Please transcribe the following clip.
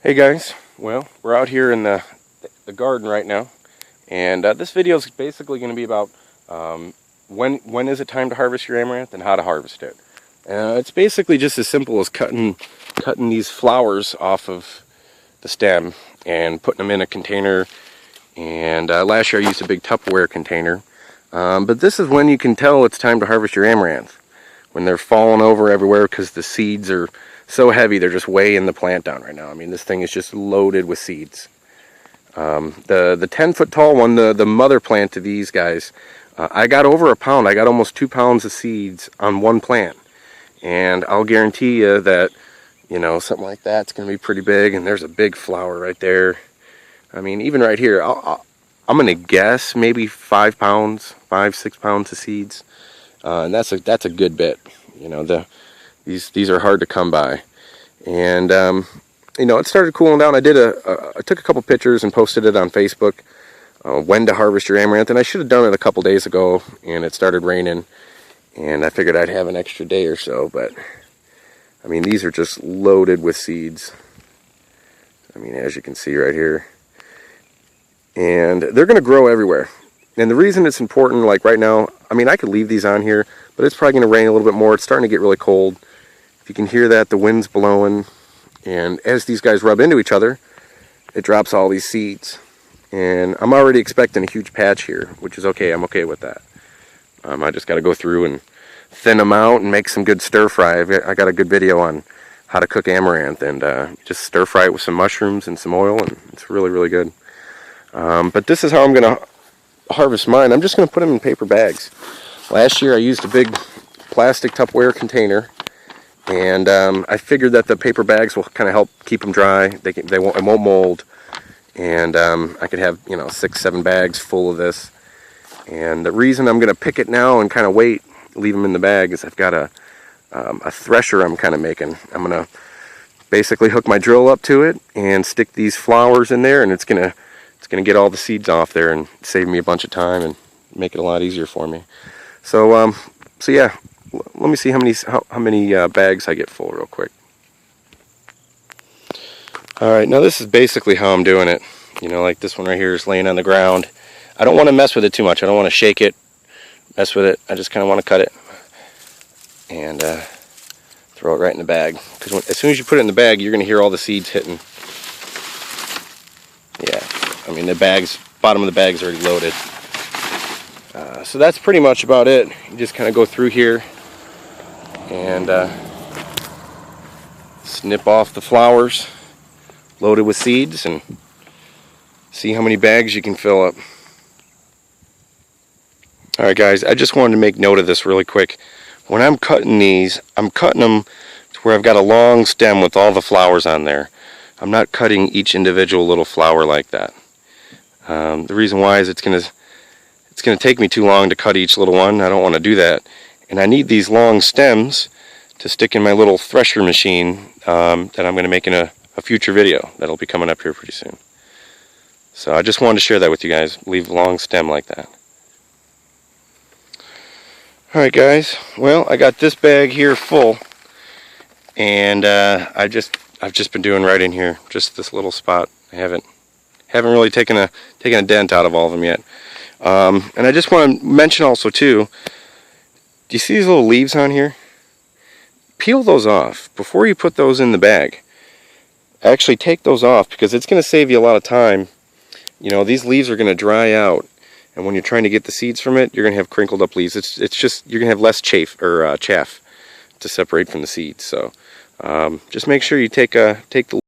Hey guys, well, we're out here in the garden right now, and this video is basically going to be about when is it time to harvest your amaranth and how to harvest it. It's basically just as simple as cutting these flowers off of the stem and putting them in a container. And last year I used a big Tupperware container, but this is when you can tell it's time to harvest your amaranth, when they're falling over everywhere because the seeds are so heavy they're just weighing the plant down right now. I mean, this thing is just loaded with seeds. The 10-foot tall one, the mother plant to these guys, I got over a pound. I got almost 2 pounds of seeds on one plant, and I'll guarantee you that, you know, something like that's going to be pretty big. And there's a big flower right there. I mean, even right here, I'm going to guess maybe 5 pounds, 6 pounds of seeds, and that's a good bit. You know, these are hard to come by. And you know, it started cooling down. I took a couple pictures and posted it on Facebook, when to harvest your amaranth, and I should have done it a couple days ago, and it started raining, and I figured I'd have an extra day or so. But I mean, these are just loaded with seeds. I mean, as you can see right here, and they're going to grow everywhere. And the reason it's important, like right now, I mean, I could leave these on here, but it's probably going to rain a little bit more. It's starting to get really cold. If you can hear that, the wind's blowing, and as these guys rub into each other, it drops all these seeds. And I'm already expecting a huge patch here, which is okay. I'm okay with that. I just got to go through and thin them out and make some good stir fry. I got a good video on how to cook amaranth, and just stir fry it with some mushrooms and some oil, and it's really, really good. But this is how I'm going to harvest mine. I'm just going to put them in paper bags. Last year I used a big plastic Tupperware container, and I figured that the paper bags will kind of help keep them dry. It won't mold, and I could have, you know, 6-7 bags full of this. And the reason I'm going to pick it now and kind of wait, leave them in the bag, is I've got a thresher I'm kind of making. I'm going to basically hook my drill up to it and stick these flowers in there, and it's going to get all the seeds off there and save me a bunch of time and make it a lot easier for me. So yeah, let me see how many bags I get full real quick. Alright, now this is basically how I'm doing it. You know, like this one right here is laying on the ground. I don't want to mess with it too much. I don't want to shake it, mess with it. I just kind of want to cut it and throw it right in the bag. Because as soon as you put it in the bag, you're going to hear all the seeds hitting. Yeah, I mean, the bottom of the bag's already loaded. So that's pretty much about it. You just kind of go through here and snip off the flowers loaded with seeds and see how many bags you can fill up. Alright guys, I just wanted to make note of this really quick. When I'm cutting these, I'm cutting them to where I've got a long stem with all the flowers on there. I'm not cutting each individual little flower like that. The reason why is it's going to take me too long to cut each little one. I don't want to do that. And I need these long stems to stick in my little thresher machine that I'm going to make in a future video that'll be coming up here pretty soon. So I just wanted to share that with you guys. Leave a long stem like that. Alright guys, well, I got this bag here full, and I've just been doing right in here, just this little spot. I haven't really taken a dent out of all of them yet. And I just want to mention also too, do you see these little leaves on here? Peel those off before you put those in the bag. Actually take those off, because it's going to save you a lot of time. You know, these leaves are going to dry out, and when you're trying to get the seeds from it, you're going to have crinkled up leaves. It's just, you're going to have less chaff to separate from the seeds. So just make sure you take the